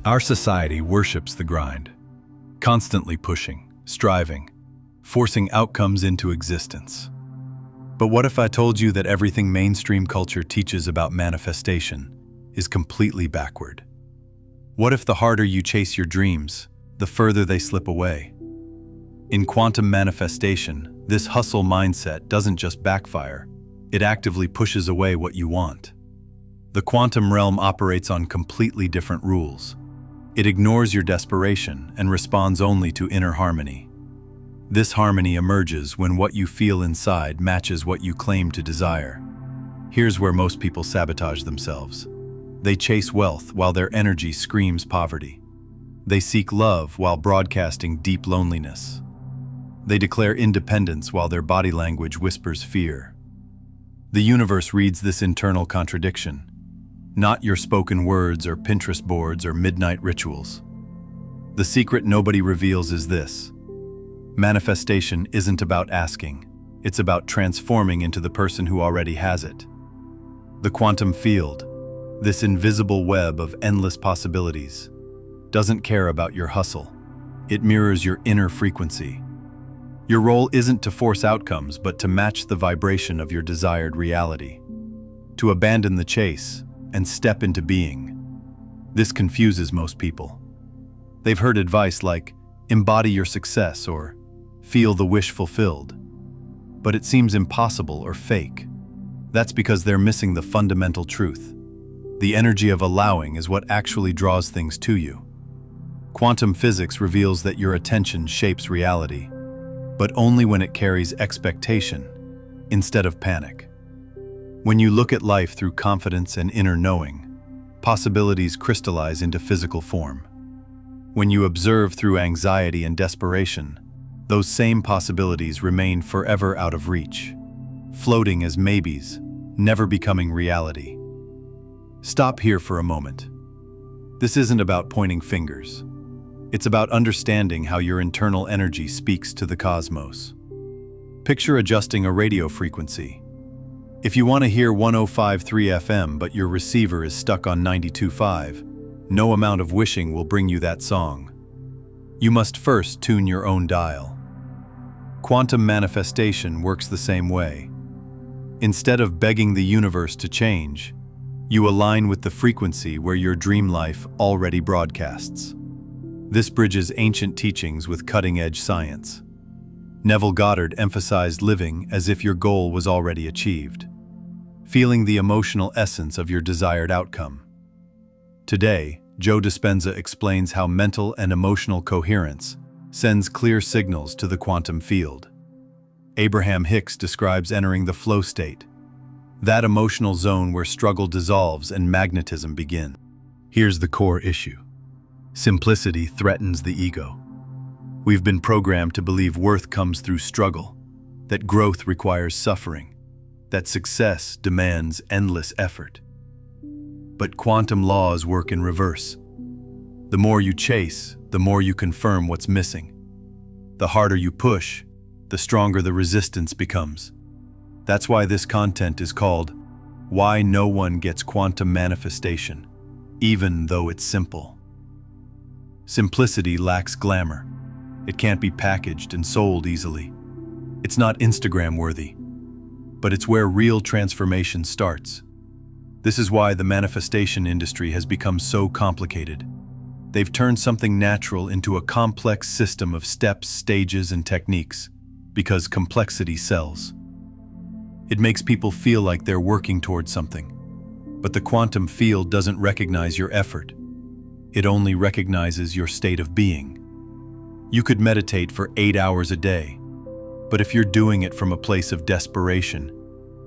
Our society worships the grind, constantly pushing, striving, forcing outcomes into existence. But what if I told you that everything mainstream culture teaches about manifestation is completely backward? What if the harder you chase your dreams, the further they slip away? In quantum manifestation, this hustle mindset doesn't just backfire, it actively pushes away what you want. The quantum realm operates on completely different rules. It ignores your desperation and responds only to inner harmony. This harmony emerges when what you feel inside matches what you claim to desire. Here's where most people sabotage themselves. They chase wealth while their energy screams poverty. They seek love while broadcasting deep loneliness. They declare independence while their body language whispers fear. The universe reads this internal contradiction. Not your spoken words or Pinterest boards or midnight rituals. The secret nobody reveals is this. Manifestation isn't about asking. It's about transforming into the person who already has it. The quantum field, this invisible web of endless possibilities, doesn't care about your hustle. It mirrors your inner frequency. Your role isn't to force outcomes, but to match the vibration of your desired reality. To abandon the chase and step into being. This confuses most people. They've heard advice like, embody your success or feel the wish fulfilled. But it seems impossible or fake. That's because they're missing the fundamental truth. The energy of allowing is what actually draws things to you. Quantum physics reveals that your attention shapes reality, but only when it carries expectation instead of panic. When you look at life through confidence and inner knowing, possibilities crystallize into physical form. When you observe through anxiety and desperation, those same possibilities remain forever out of reach, floating as maybes, never becoming reality. Stop here for a moment. This isn't about pointing fingers. It's about understanding how your internal energy speaks to the cosmos. Picture adjusting a radio frequency. If you want to hear 105.3 FM but your receiver is stuck on 92.5, no amount of wishing will bring you that song. You must first tune your own dial. Quantum manifestation works the same way. Instead of begging the universe to change, you align with the frequency where your dream life already broadcasts. This bridges ancient teachings with cutting-edge science. Neville Goddard emphasized living as if your goal was already achieved, feeling the emotional essence of your desired outcome. Today, Joe Dispenza explains how mental and emotional coherence sends clear signals to the quantum field. Abraham Hicks describes entering the flow state, that emotional zone where struggle dissolves and magnetism begins. Here's the core issue. Simplicity threatens the ego. We've been programmed to believe worth comes through struggle, that growth requires suffering, that success demands endless effort. But quantum laws work in reverse. The more you chase, the more you confirm what's missing. The harder you push, the stronger the resistance becomes. That's why this content is called Why No One Gets Quantum Manifestation, even though it's simple. Simplicity lacks glamour. It can't be packaged and sold easily. It's not Instagram-worthy, but it's where real transformation starts. This is why the manifestation industry has become so complicated. They've turned something natural into a complex system of steps, stages, and techniques, because complexity sells. It makes people feel like they're working towards something, but the quantum field doesn't recognize your effort. It only recognizes your state of being. You could meditate for 8 hours a day, but if you're doing it from a place of desperation,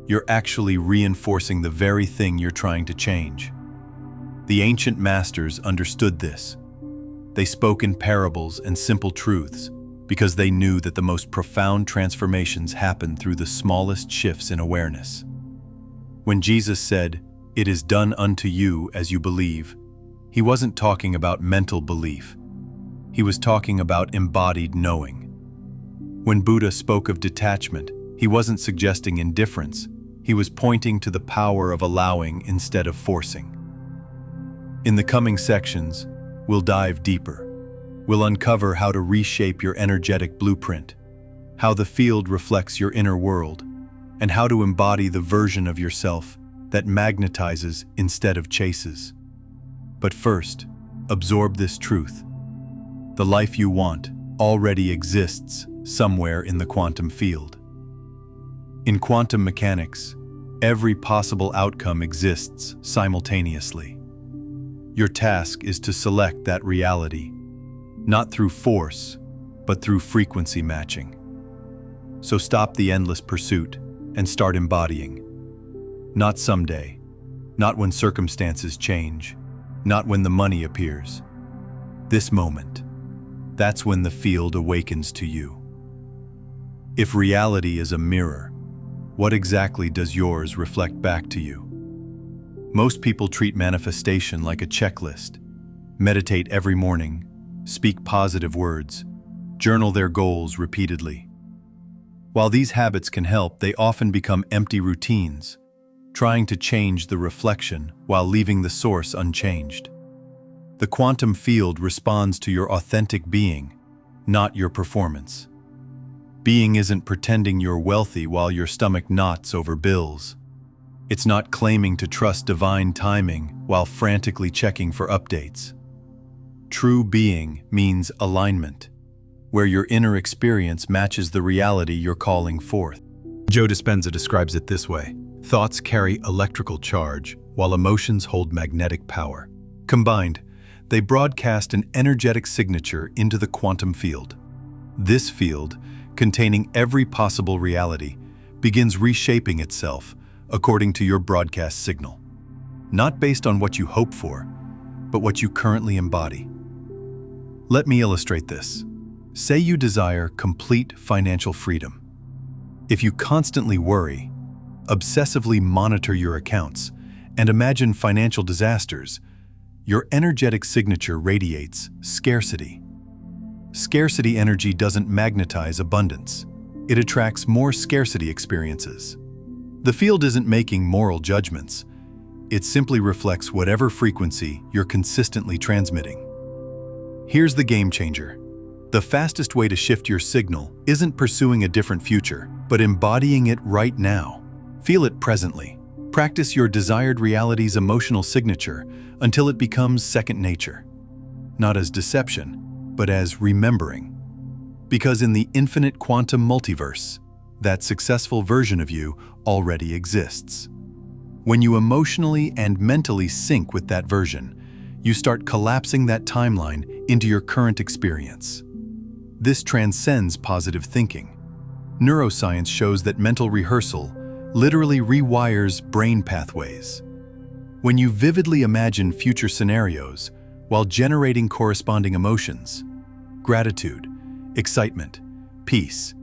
you're actually reinforcing the very thing you're trying to change. The ancient masters understood this. They spoke in parables and simple truths because they knew that the most profound transformations happen through the smallest shifts in awareness. When Jesus said, "It is done unto you as you believe," he wasn't talking about mental belief. He was talking about embodied knowing. When Buddha spoke of detachment, he wasn't suggesting indifference. He was pointing to the power of allowing instead of forcing. In the coming sections, we'll dive deeper. We'll uncover how to reshape your energetic blueprint, how the field reflects your inner world, and how to embody the version of yourself that magnetizes instead of chases. But first, absorb this truth. The life you want already exists somewhere in the quantum field. In quantum mechanics, every possible outcome exists simultaneously. Your task is to select that reality, not through force, but through frequency matching. So stop the endless pursuit and start embodying. Not someday, not when circumstances change, not when the money appears. This moment, that's when the field awakens to you. If reality is a mirror, what exactly does yours reflect back to you? Most people treat manifestation like a checklist. Meditate every morning, speak positive words, journal their goals repeatedly. While these habits can help, they often become empty routines, trying to change the reflection while leaving the source unchanged. The quantum field responds to your authentic being, not your performance. Being isn't pretending you're wealthy while your stomach knots over bills. It's not claiming to trust divine timing while frantically checking for updates. True being means alignment, where your inner experience matches the reality you're calling forth. Joe Dispenza describes it this way: thoughts carry electrical charge, while emotions hold magnetic power. Combined, they broadcast an energetic signature into the quantum field. This field, containing every possible reality, begins reshaping itself according to your broadcast signal. Not based on what you hope for, but what you currently embody. Let me illustrate this. Say you desire complete financial freedom. If you constantly worry, obsessively monitor your accounts, and imagine financial disasters, your energetic signature radiates scarcity. Scarcity energy doesn't magnetize abundance. It attracts more scarcity experiences. The field isn't making moral judgments. It simply reflects whatever frequency you're consistently transmitting. Here's the game changer. The fastest way to shift your signal isn't pursuing a different future, but embodying it right now. Feel it presently. Practice your desired reality's emotional signature until it becomes second nature. Not as deception, but as remembering. Because in the infinite quantum multiverse, that successful version of you already exists. When you emotionally and mentally sync with that version, you start collapsing that timeline into your current experience. This transcends positive thinking. Neuroscience shows that mental rehearsal literally rewires brain pathways. When you vividly imagine future scenarios while generating corresponding emotions, gratitude, excitement, peace,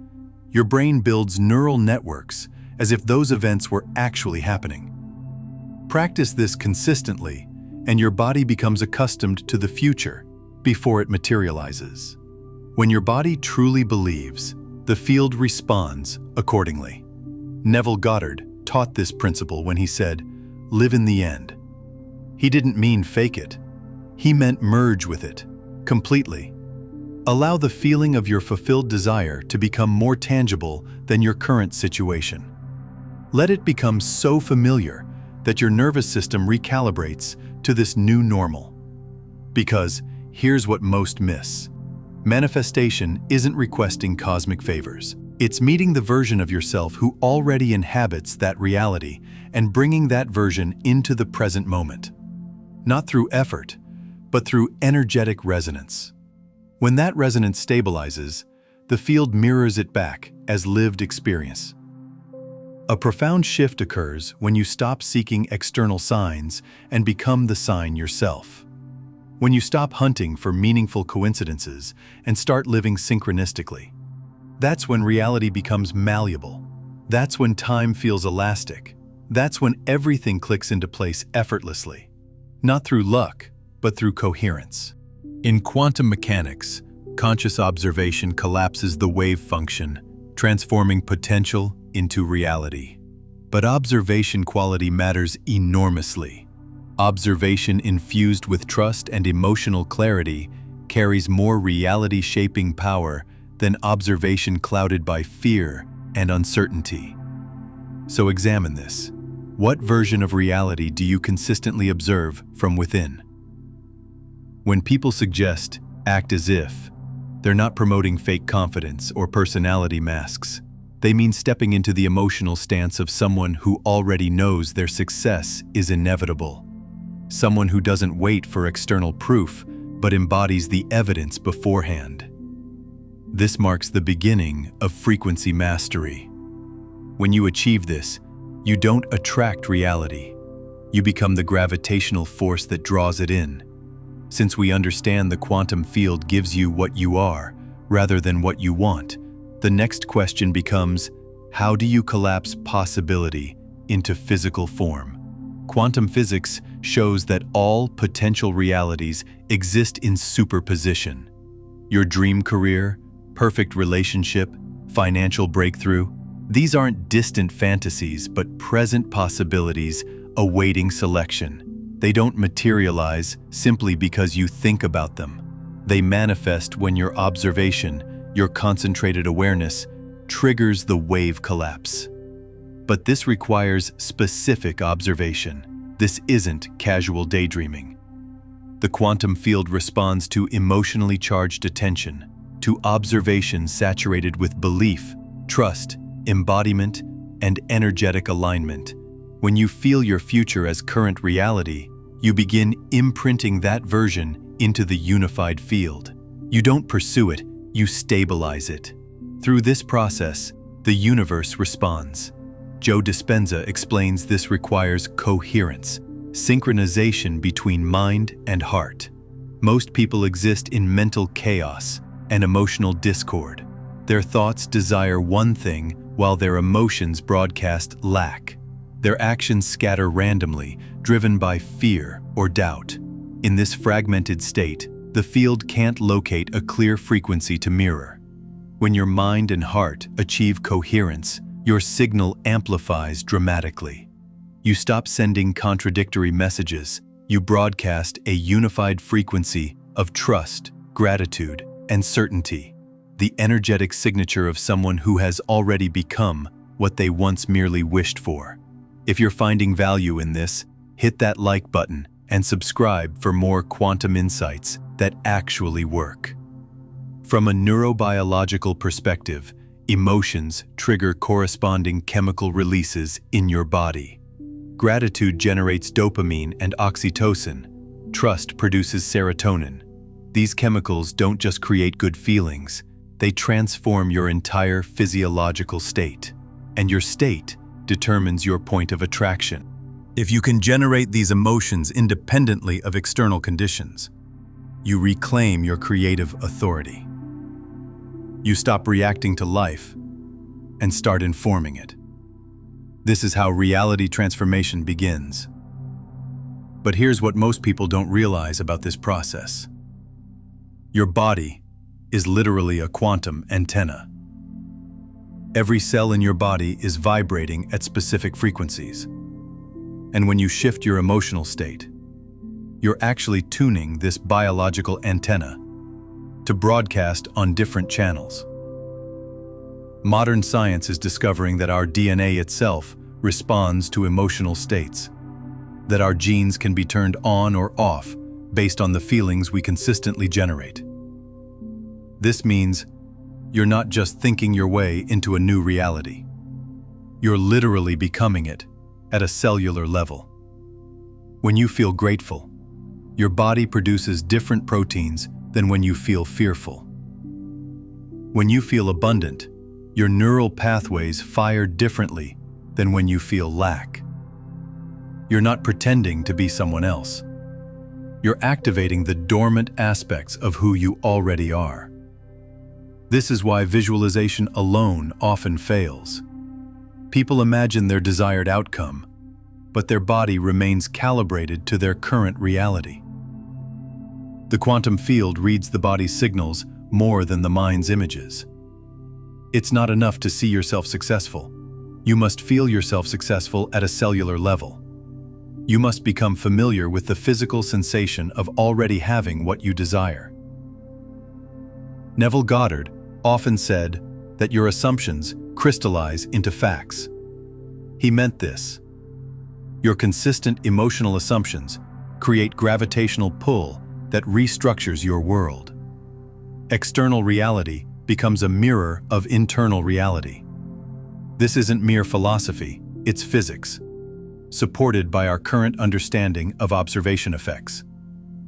your brain builds neural networks as if those events were actually happening. Practice this consistently, and your body becomes accustomed to the future before it materializes. When your body truly believes, the field responds accordingly. Neville Goddard taught this principle when he said, "Live in the end." He didn't mean fake it. He meant merge with it, completely. Allow the feeling of your fulfilled desire to become more tangible than your current situation. Let it become so familiar that your nervous system recalibrates to this new normal. Because here's what most miss. Manifestation isn't requesting cosmic favors. It's meeting the version of yourself who already inhabits that reality and bringing that version into the present moment. Not through effort, but through energetic resonance. When that resonance stabilizes, the field mirrors it back as lived experience. A profound shift occurs when you stop seeking external signs and become the sign yourself. When you stop hunting for meaningful coincidences and start living synchronistically. That's when reality becomes malleable. That's when time feels elastic. That's when everything clicks into place effortlessly. Not through luck, but through coherence. In quantum mechanics, conscious observation collapses the wave function, transforming potential into reality. But observation quality matters enormously. Observation infused with trust and emotional clarity carries more reality-shaping power than observation clouded by fear and uncertainty. So examine this. What version of reality do you consistently observe from within? When people suggest act as if, they're not promoting fake confidence or personality masks. They mean stepping into the emotional stance of someone who already knows their success is inevitable. Someone who doesn't wait for external proof, but embodies the evidence beforehand. This marks the beginning of frequency mastery. When you achieve this, you don't attract reality. You become the gravitational force that draws it in. Since we understand the quantum field gives you what you are, rather than what you want, the next question becomes, how do you collapse possibility into physical form? Quantum physics shows that all potential realities exist in superposition. Your dream career, perfect relationship, financial breakthrough, these aren't distant fantasies but present possibilities awaiting selection. They don't materialize simply because you think about them. They manifest when your observation, your concentrated awareness, triggers the wave collapse. But this requires specific observation. This isn't casual daydreaming. The quantum field responds to emotionally charged attention, to observation saturated with belief, trust, embodiment, and energetic alignment. When you feel your future as current reality, you begin imprinting that version into the unified field. You don't pursue it, you stabilize it. Through this process, the universe responds. Joe Dispenza explains this requires coherence, synchronization between mind and heart. Most people exist in mental chaos and emotional discord. Their thoughts desire one thing while their emotions broadcast lack. Their actions scatter randomly, driven by fear or doubt. In this fragmented state, the field can't locate a clear frequency to mirror. When your mind and heart achieve coherence, your signal amplifies dramatically. You stop sending contradictory messages. You broadcast a unified frequency of trust, gratitude, and certainty. The energetic signature of someone who has already become what they once merely wished for. If you're finding value in this, hit that like button and subscribe for more quantum insights that actually work. From a neurobiological perspective, emotions trigger corresponding chemical releases in your body. Gratitude generates dopamine and oxytocin. Trust produces serotonin. These chemicals don't just create good feelings, they transform your entire physiological state. And your state determines your point of attraction. If you can generate these emotions independently of external conditions, you reclaim your creative authority. You stop reacting to life and start informing it. This is how reality transformation begins. But here's what most people don't realize about this process. Your body is literally a quantum antenna. Every cell in your body is vibrating at specific frequencies. And when you shift your emotional state, you're actually tuning this biological antenna to broadcast on different channels. Modern science is discovering that our DNA itself responds to emotional states, that our genes can be turned on or off based on the feelings we consistently generate. This means you're not just thinking your way into a new reality. You're literally becoming it at a cellular level. When you feel grateful, your body produces different proteins than when you feel fearful. When you feel abundant, your neural pathways fire differently than when you feel lack. You're not pretending to be someone else. You're activating the dormant aspects of who you already are. This is why visualization alone often fails. People imagine their desired outcome, but their body remains calibrated to their current reality. The quantum field reads the body's signals more than the mind's images. It's not enough to see yourself successful. You must feel yourself successful at a cellular level. You must become familiar with the physical sensation of already having what you desire. Neville Goddard often said that your assumptions crystallize into facts. He meant this. Your consistent emotional assumptions create gravitational pull that restructures your world. External reality becomes a mirror of internal reality. This isn't mere philosophy, it's physics, supported by our current understanding of observation effects,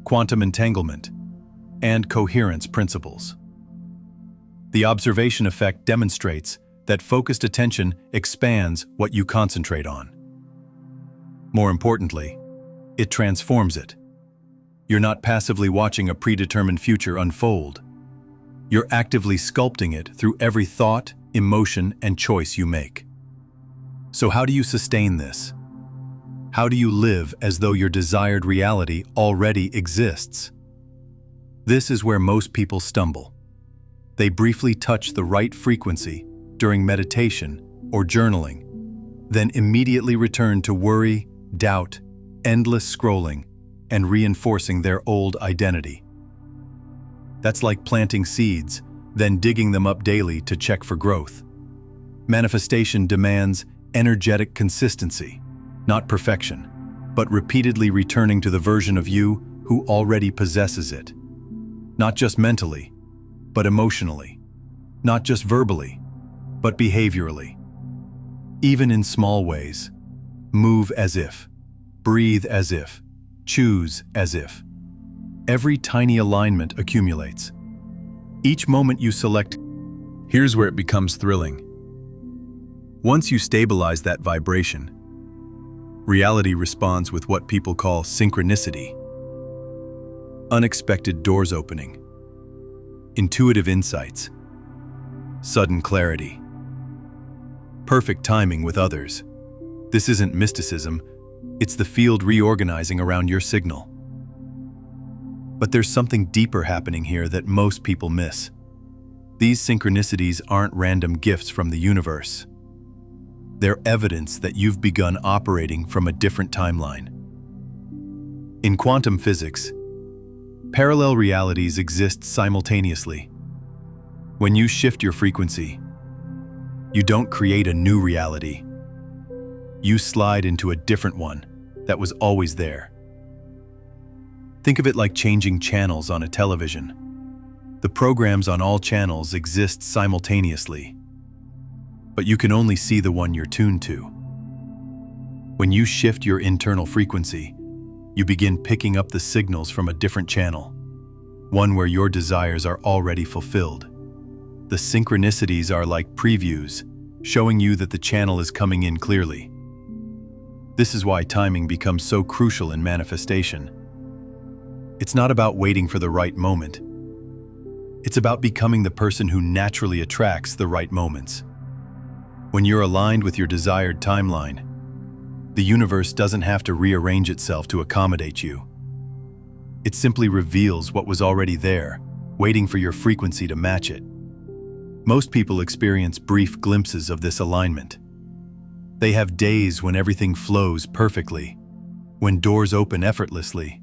quantum entanglement, and coherence principles. The observation effect demonstrates that focused attention expands what you concentrate on. More importantly, it transforms it. You're not passively watching a predetermined future unfold. You're actively sculpting it through every thought, emotion, and choice you make. So how do you sustain this? How do you live as though your desired reality already exists? This is where most people stumble. They briefly touch the right frequency during meditation or journaling, then immediately return to worry, doubt, endless scrolling, and reinforcing their old identity. That's like planting seeds, then digging them up daily to check for growth. Manifestation demands energetic consistency, not perfection, but repeatedly returning to the version of you who already possesses it. Not just mentally, but emotionally. Not just verbally, but behaviorally. Even in small ways. Move as if. Breathe as if. Choose as if. Every tiny alignment accumulates. Each moment you select. Here's where it becomes thrilling. Once you stabilize that vibration, reality responds with what people call synchronicity. Unexpected doors opening. Intuitive insights. Sudden clarity. Perfect timing with others. This isn't mysticism, it's the field reorganizing around your signal. But there's something deeper happening here that most people miss. These synchronicities aren't random gifts from the universe. They're evidence that you've begun operating from a different timeline. In quantum physics, parallel realities exist simultaneously. When you shift your frequency, you don't create a new reality. You slide into a different one that was always there. Think of it like changing channels on a television. The programs on all channels exist simultaneously, but you can only see the one you're tuned to. When you shift your internal frequency, you begin picking up the signals from a different channel, one where your desires are already fulfilled. The synchronicities are like previews, showing you that the channel is coming in clearly. This is why timing becomes so crucial in manifestation. It's not about waiting for the right moment. It's about becoming the person who naturally attracts the right moments. When you're aligned with your desired timeline, the universe doesn't have to rearrange itself to accommodate you. It simply reveals what was already there, waiting for your frequency to match it. Most people experience brief glimpses of this alignment. They have days when everything flows perfectly, when doors open effortlessly,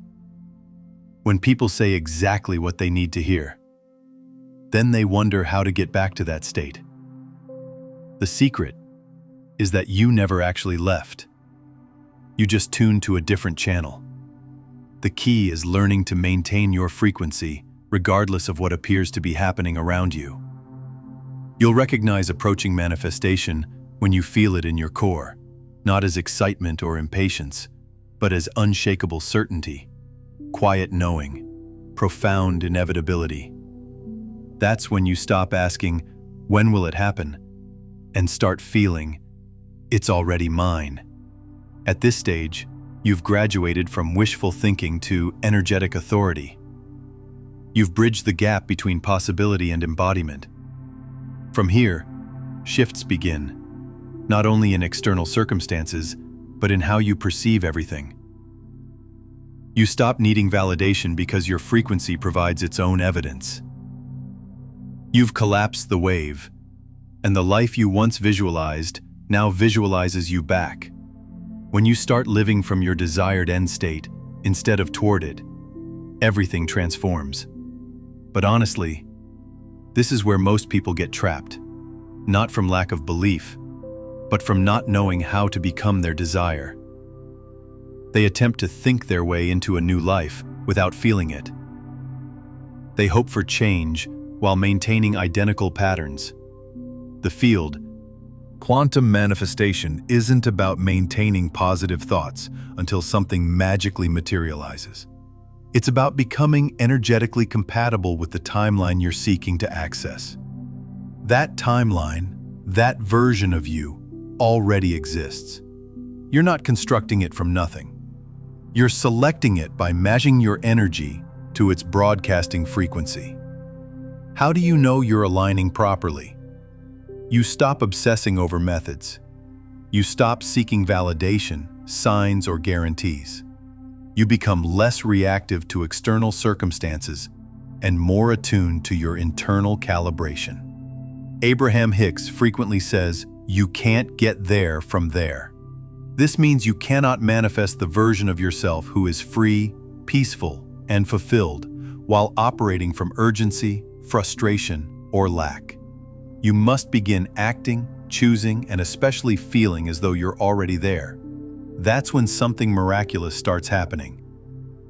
when people say exactly what they need to hear. Then they wonder how to get back to that state. The secret is that you never actually left. You just tuned to a different channel. The key is learning to maintain your frequency regardless of what appears to be happening around you. You'll recognize approaching manifestation when you feel it in your core, not as excitement or impatience, but as unshakable certainty, quiet knowing, profound inevitability. That's when you stop asking, "When will it happen?" and start feeling, "It's already mine." At this stage, you've graduated from wishful thinking to energetic authority. You've bridged the gap between possibility and embodiment. From here, shifts begin, not only in external circumstances, but in how you perceive everything. You stop needing validation because your frequency provides its own evidence. You've collapsed the wave, and the life you once visualized now visualizes you back. When you start living from your desired end state instead of toward it, everything transforms. But honestly, this is where most people get trapped, not from lack of belief, but from not knowing how to become their desire. They attempt to think their way into a new life without feeling it. They hope for change while maintaining identical patterns. The field, quantum manifestation, isn't about maintaining positive thoughts until something magically materializes. It's about becoming energetically compatible with the timeline you're seeking to access. That timeline, that version of you, already exists. You're not constructing it from nothing. You're selecting it by matching your energy to its broadcasting frequency. How do you know you're aligning properly? You stop obsessing over methods. You stop seeking validation, signs, or guarantees. You become less reactive to external circumstances and more attuned to your internal calibration. Abraham Hicks frequently says, "You can't get there from there." This means you cannot manifest the version of yourself who is free, peaceful, and fulfilled while operating from urgency, frustration, or lack. You must begin acting, choosing, and especially feeling as though you're already there. That's when something miraculous starts happening.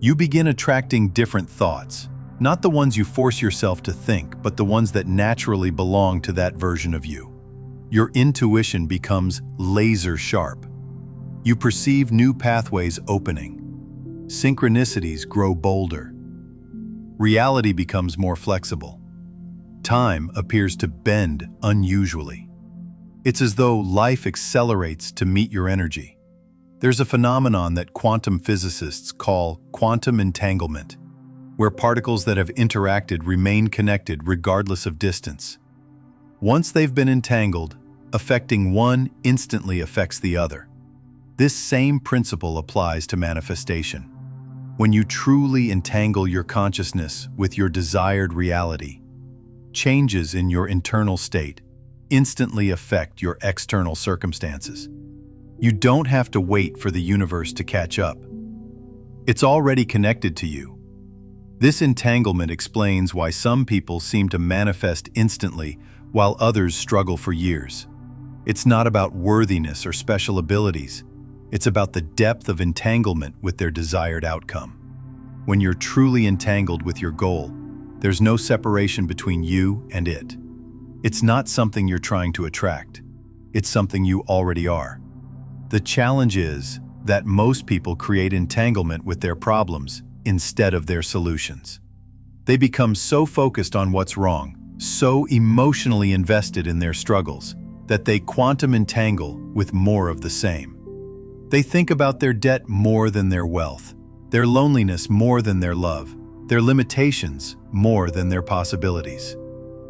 You begin attracting different thoughts, not the ones you force yourself to think, but the ones that naturally belong to that version of you. Your intuition becomes laser sharp. You perceive new pathways opening. Synchronicities grow bolder. Reality becomes more flexible. Time appears to bend unusually. It's as though life accelerates to meet your energy. There's a phenomenon that quantum physicists call quantum entanglement, where particles that have interacted remain connected regardless of distance. Once they've been entangled, affecting one instantly affects the other. This same principle applies to manifestation. When you truly entangle your consciousness with your desired reality, changes in your internal state instantly affect your external circumstances. You don't have to wait for the universe to catch up. It's already connected to you. This entanglement explains why some people seem to manifest instantly while others struggle for years. It's not about worthiness or special abilities. It's about the depth of entanglement with their desired outcome. When you're truly entangled with your goal, there's no separation between you and it. It's not something you're trying to attract. It's something you already are. The challenge is that most people create entanglement with their problems instead of their solutions. They become so focused on what's wrong, so emotionally invested in their struggles, that they quantum entangle with more of the same. They think about their debt more than their wealth, their loneliness more than their love, their limitations more than their possibilities.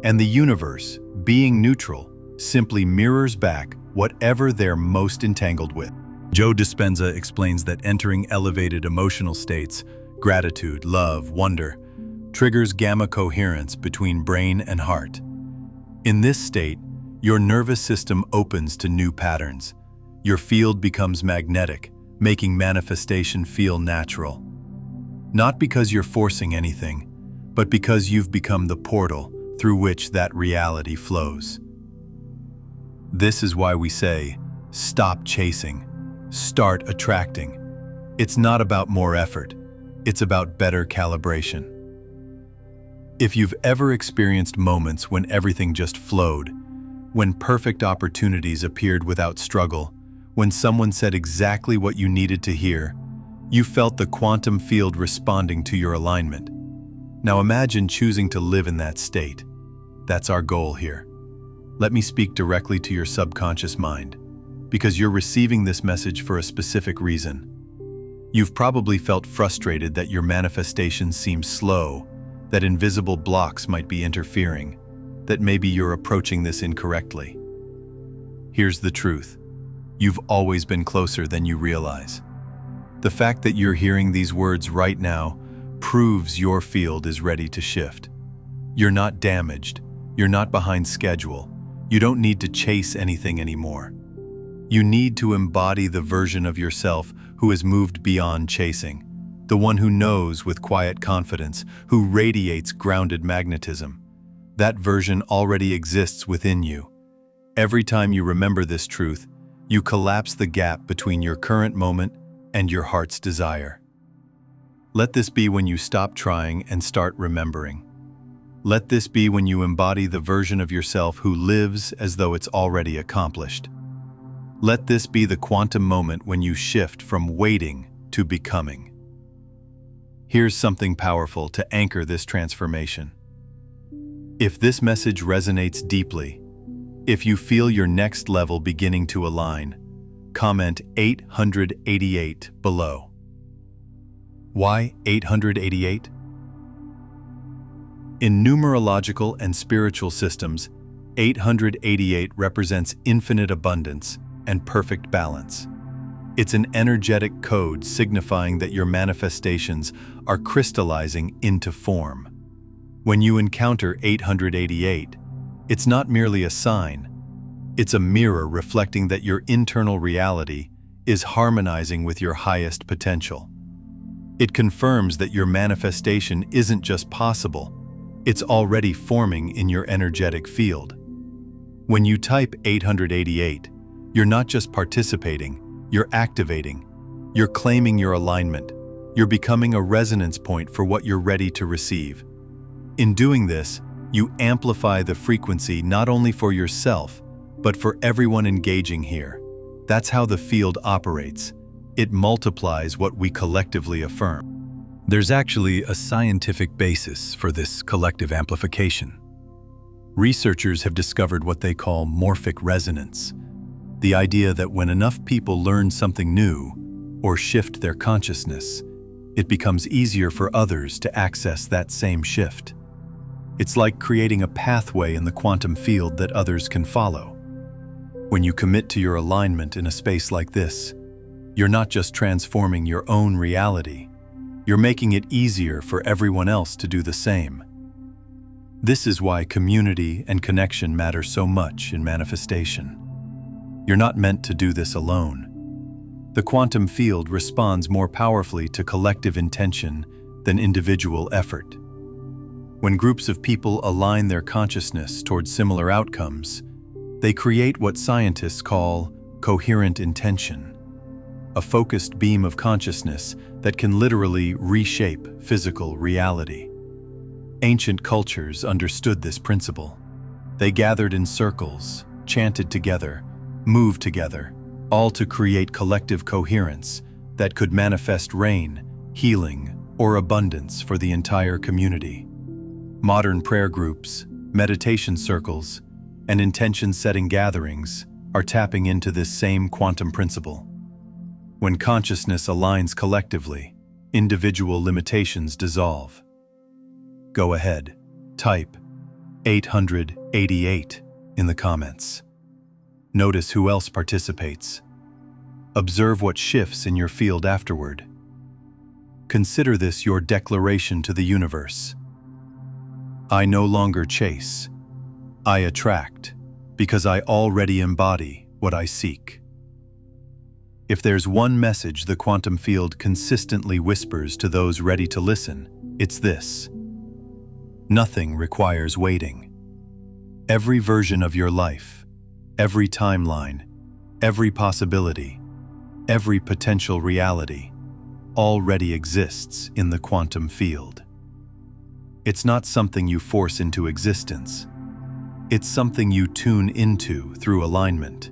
And the universe, being neutral, simply mirrors back whatever they're most entangled with. Joe Dispenza explains that entering elevated emotional states, gratitude, love, wonder, triggers gamma coherence between brain and heart. In this state, your nervous system opens to new patterns. Your field becomes magnetic, making manifestation feel natural. Not because you're forcing anything, but because you've become the portal through which that reality flows. This is why we say, stop chasing, start attracting. It's not about more effort, it's about better calibration. If you've ever experienced moments when everything just flowed, when perfect opportunities appeared without struggle, when someone said exactly what you needed to hear, you felt the quantum field responding to your alignment. Now imagine choosing to live in that state. That's our goal here. Let me speak directly to your subconscious mind, because you're receiving this message for a specific reason. You've probably felt frustrated that your manifestation seems slow, that invisible blocks might be interfering, that maybe you're approaching this incorrectly. Here's the truth. You've always been closer than you realize. The fact that you're hearing these words right now proves your field is ready to shift. You're not damaged. You're not behind schedule. You don't need to chase anything anymore. You need to embody the version of yourself who has moved beyond chasing, the one who knows with quiet confidence, who radiates grounded magnetism. That version already exists within you. Every time you remember this truth, you collapse the gap between your current moment and your heart's desire. Let this be when you stop trying and start remembering. Let this be when you embody the version of yourself who lives as though it's already accomplished. Let this be the quantum moment when you shift from waiting to becoming. Here's something powerful to anchor this transformation. If this message resonates deeply, if you feel your next level beginning to align, comment 888 below. Why 888? In numerological and spiritual systems, 888 represents infinite abundance and perfect balance. It's an energetic code signifying that your manifestations are crystallizing into form. When you encounter 888, it's not merely a sign, it's a mirror reflecting that your internal reality is harmonizing with your highest potential. It confirms that your manifestation isn't just possible, it's already forming in your energetic field. When you type 888, you're not just participating, you're activating. You're claiming your alignment. You're becoming a resonance point for what you're ready to receive. In doing this, you amplify the frequency not only for yourself, but for everyone engaging here. That's how the field operates. It multiplies what we collectively affirm. There's actually a scientific basis for this collective amplification. Researchers have discovered what they call morphic resonance, the idea that when enough people learn something new or shift their consciousness, it becomes easier for others to access that same shift. It's like creating a pathway in the quantum field that others can follow. When you commit to your alignment in a space like this, you're not just transforming your own reality, you're making it easier for everyone else to do the same. This is why community and connection matter so much in manifestation. You're not meant to do this alone. The quantum field responds more powerfully to collective intention than individual effort. When groups of people align their consciousness towards similar outcomes, they create what scientists call coherent intention, a focused beam of consciousness that can literally reshape physical reality. Ancient cultures understood this principle. They gathered in circles, chanted together, moved together, all to create collective coherence that could manifest rain, healing, or abundance for the entire community. Modern prayer groups, meditation circles, and intention-setting gatherings are tapping into this same quantum principle. When consciousness aligns collectively, individual limitations dissolve. Go ahead, type 888 in the comments. Notice who else participates. Observe what shifts in your field afterward. Consider this your declaration to the universe. I no longer chase. I attract, because I already embody what I seek. If there's one message the quantum field consistently whispers to those ready to listen, it's this: nothing requires waiting. Every version of your life, every timeline, every possibility, every potential reality already exists in the quantum field. It's not something you force into existence. It's something you tune into through alignment.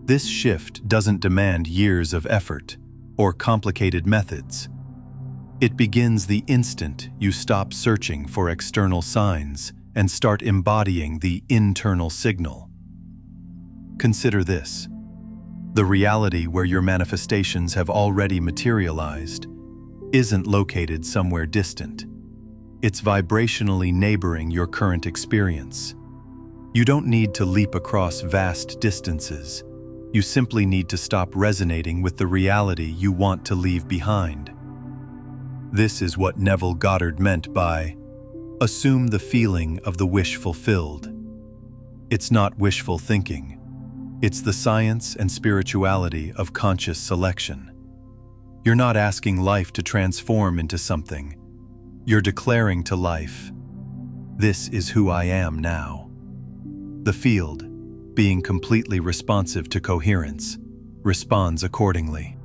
This shift doesn't demand years of effort or complicated methods. It begins the instant you stop searching for external signs and start embodying the internal signal. Consider this: the reality where your manifestations have already materialized isn't located somewhere distant. It's vibrationally neighboring your current experience. You don't need to leap across vast distances. You simply need to stop resonating with the reality you want to leave behind. This is what Neville Goddard meant by assume the feeling of the wish fulfilled. It's not wishful thinking. It's the science and spirituality of conscious selection. You're not asking life to transform into something. You're declaring to life, "This is who I am now." The field, being completely responsive to coherence, responds accordingly.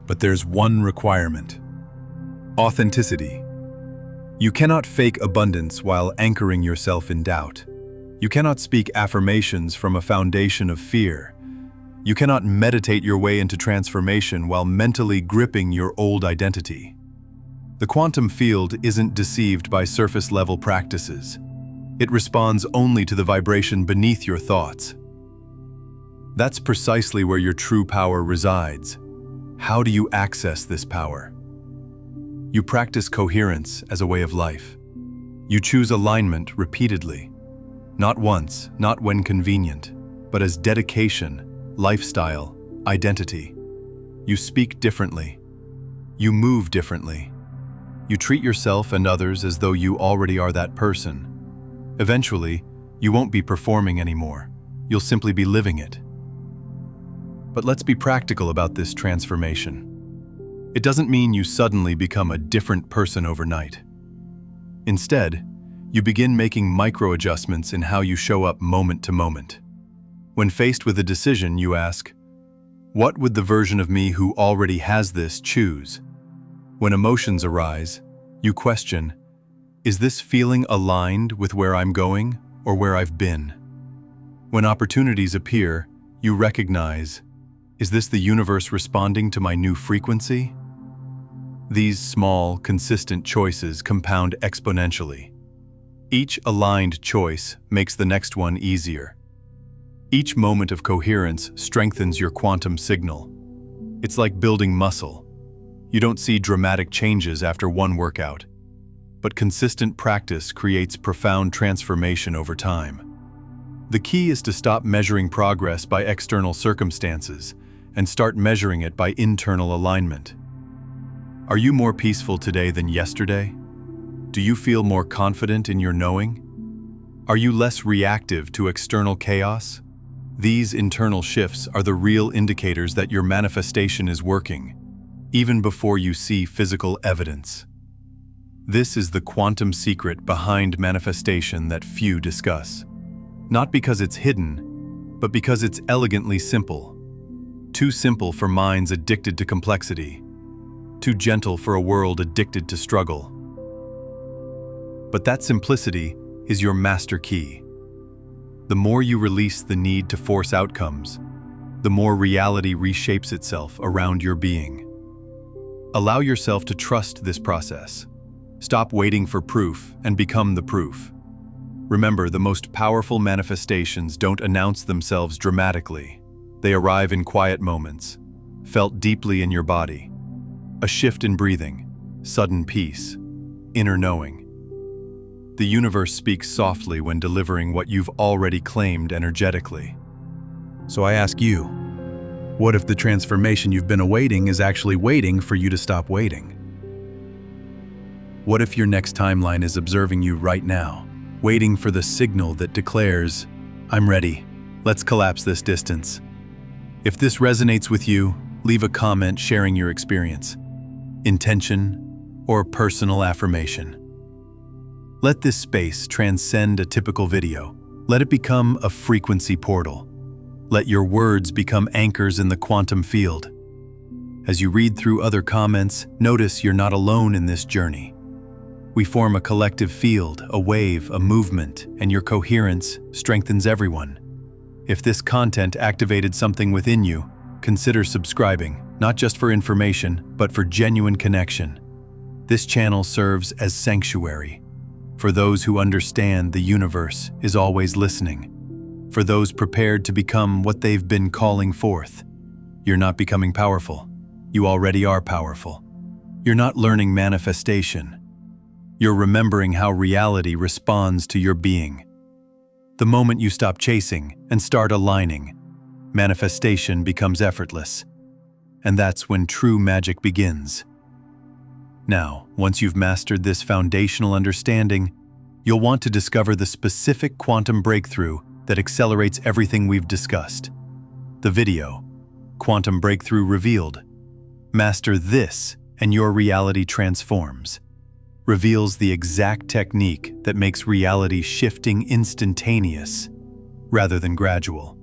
But there's one requirement: authenticity. You cannot fake abundance while anchoring yourself in doubt. You cannot speak affirmations from a foundation of fear. You cannot meditate your way into transformation while mentally gripping your old identity. The quantum field isn't deceived by surface-level practices. It responds only to the vibration beneath your thoughts. That's precisely where your true power resides. How do you access this power? You practice coherence as a way of life. You choose alignment repeatedly. Not once, not when convenient, but as dedication, lifestyle, identity. You speak differently. You move differently. You treat yourself and others as though you already are that person. Eventually, you won't be performing anymore. You'll simply be living it. But let's be practical about this transformation. It doesn't mean you suddenly become a different person overnight. Instead, you begin making micro-adjustments in how you show up moment to moment. When faced with a decision, you ask, what would the version of me who already has this choose? When emotions arise, you question, is this feeling aligned with where I'm going or where I've been? When opportunities appear, you recognize, is this the universe responding to my new frequency? These small, consistent choices compound exponentially. Each aligned choice makes the next one easier. Each moment of coherence strengthens your quantum signal. It's like building muscle. You don't see dramatic changes after one workout, but consistent practice creates profound transformation over time. The key is to stop measuring progress by external circumstances and start measuring it by internal alignment. Are you more peaceful today than yesterday? Do you feel more confident in your knowing? Are you less reactive to external chaos? These internal shifts are the real indicators that your manifestation is working, even before you see physical evidence. This is the quantum secret behind manifestation that few discuss. Not because it's hidden, but because it's elegantly simple. Too simple for minds addicted to complexity. Too gentle for a world addicted to struggle. But that simplicity is your master key. The more you release the need to force outcomes, the more reality reshapes itself around your being. Allow yourself to trust this process. Stop waiting for proof and become the proof. Remember, the most powerful manifestations don't announce themselves dramatically. They arrive in quiet moments, felt deeply in your body. A shift in breathing, sudden peace, inner knowing. The universe speaks softly when delivering what you've already claimed energetically. So I ask you, what if the transformation you've been awaiting is actually waiting for you to stop waiting? What if your next timeline is observing you right now, waiting for the signal that declares, I'm ready, let's collapse this distance? If this resonates with you, leave a comment sharing your experience, intention, or personal affirmation. Let this space transcend a typical video. Let it become a frequency portal. Let your words become anchors in the quantum field. As you read through other comments, notice you're not alone in this journey. We form a collective field, a wave, a movement, and your coherence strengthens everyone. If this content activated something within you, consider subscribing, not just for information, but for genuine connection. This channel serves as sanctuary for those who understand the universe is always listening, for those prepared to become what they've been calling forth. You're not becoming powerful. You already are powerful. You're not learning manifestation. You're remembering how reality responds to your being. The moment you stop chasing and start aligning, manifestation becomes effortless. And that's when true magic begins. Now, once you've mastered this foundational understanding, you'll want to discover the specific quantum breakthrough that accelerates everything we've discussed. The video, Quantum Breakthrough Revealed. Master this and your reality transforms. Reveals the exact technique that makes reality shifting instantaneous rather than gradual.